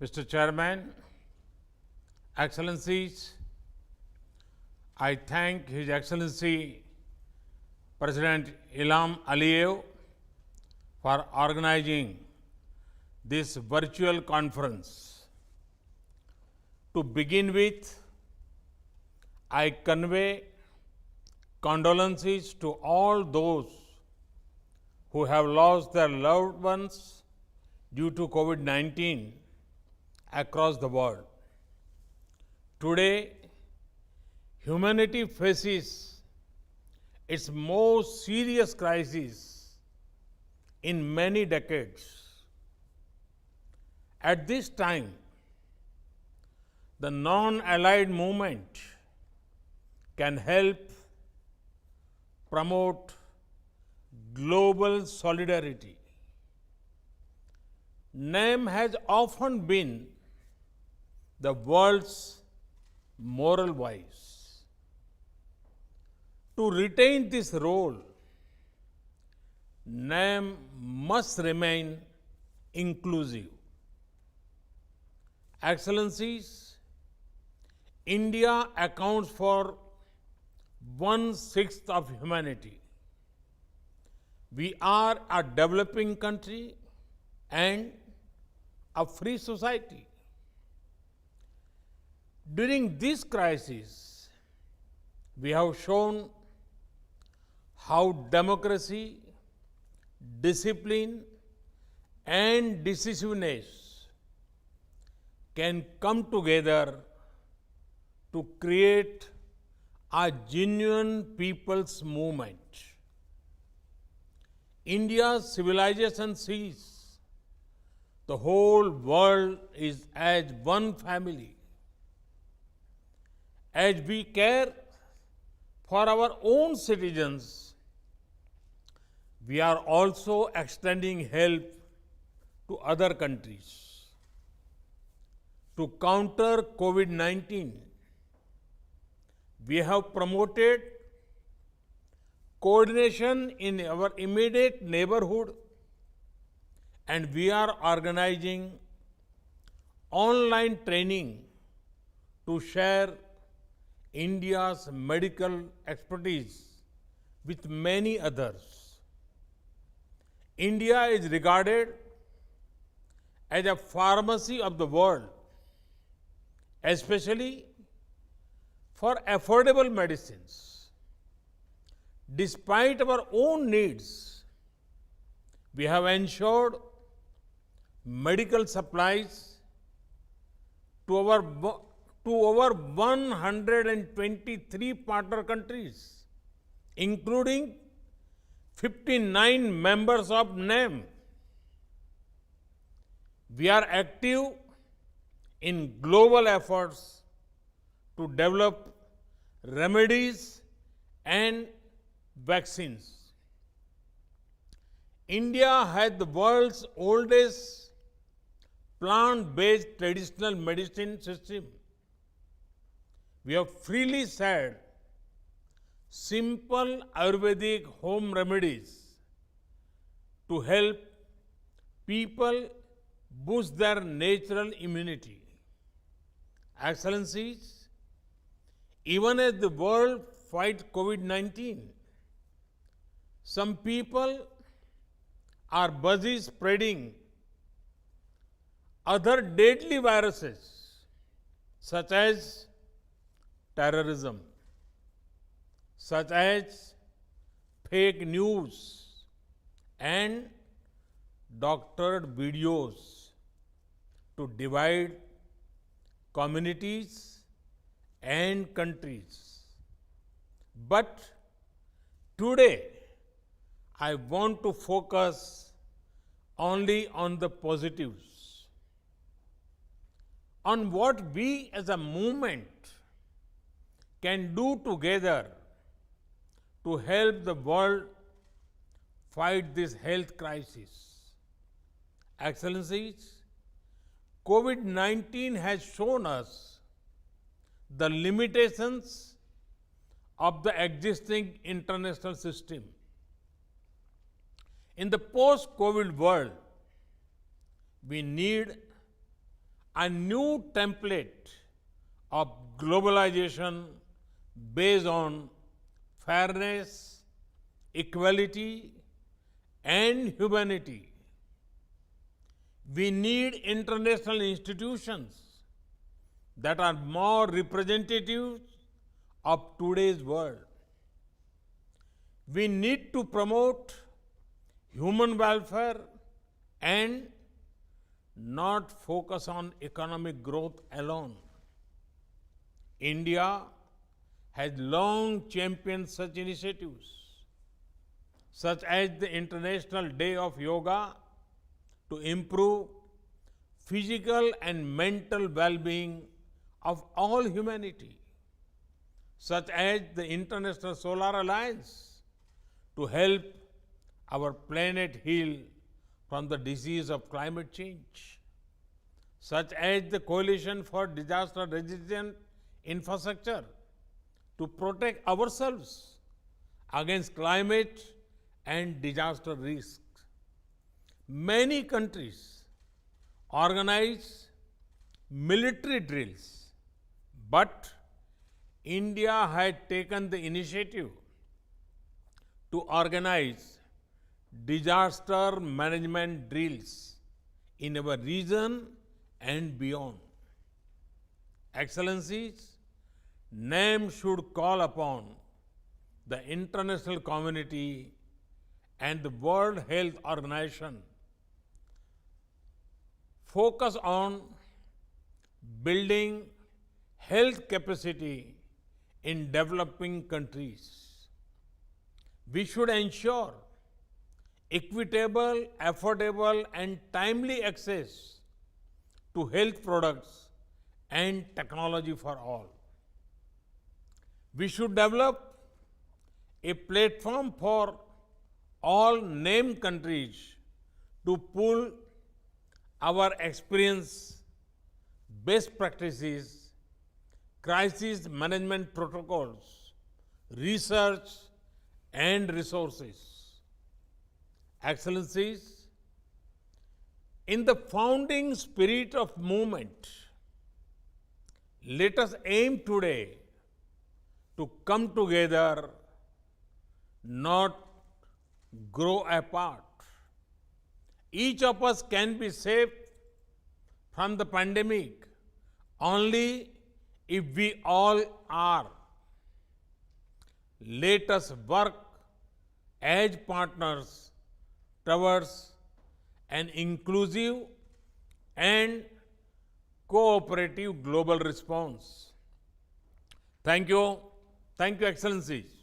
Mr. Chairman, Excellencies, I thank His Excellency President Ilham Aliyev for organizing this virtual conference. To begin with, I convey condolences to all those who have lost their loved ones due to COVID-19 across the world. Today, humanity faces its most serious crisis in many decades. At this time, the non-allied movement can help promote global solidarity. NAM has often been the world's moral voice. To retain this role, NAM must remain inclusive. Excellencies, India accounts for 1/6 of humanity. We are a developing country and a free society. During this crisis, we have shown how democracy, discipline, and decisiveness can come together to create a genuine people's movement. India's civilization sees the whole world is as one family. As we care for our own citizens, we are also extending help to other countries. To counter COVID-19, we have promoted coordination in our immediate neighborhood, and we are organizing online training to share India's medical expertise with many others. India is regarded as a pharmacy of the world, especially for affordable medicines. Despite our own needs, we have ensured medical supplies to over 123 partner countries, including 59 members of NAM. We are active in global efforts to develop remedies and vaccines. India has the world's oldest plant-based traditional medicine system. We have freely shared simple Ayurvedic home remedies to help people boost their natural immunity. Excellencies, even as the world fights COVID-19, some people are busy spreading other deadly viruses, such as terrorism, such as fake news and doctored videos to divide communities and countries. But today, I want to focus only on the positives, on what we as a movement can do together to help the world fight this health crisis. Excellencies, COVID-19 has shown us the limitations of the existing international system. In the post-COVID world, we need a new template of globalization based on fairness, equality, and humanity. We need international institutions that are more representative of today's world. We need to promote human welfare and not focus on economic growth alone. India has long championed such initiatives, such as the International Day of Yoga to improve physical and mental well-being of all humanity, such as the International Solar Alliance to help our planet heal from the disease of climate change, such as the Coalition for Disaster Resistant Infrastructure to protect ourselves against climate and disaster risks. Many countries organize military drills, but India had taken the initiative to organize disaster management drills in our region and beyond. Excellencies, NAM should call upon the international community and the World Health Organization focus on building health capacity in developing countries. We should ensure equitable, affordable, and timely access to health products and technology for all. We should develop a platform for all named countries to pool our experience, best practices, crisis management protocols, research, and resources. Excellencies, in the founding spirit of movement, let us aim today to come together, not grow apart. Each of us can be saved from the pandemic only if we all are. Let us work as partners towards an inclusive and cooperative global response. Thank you. Thank you, Excellencies.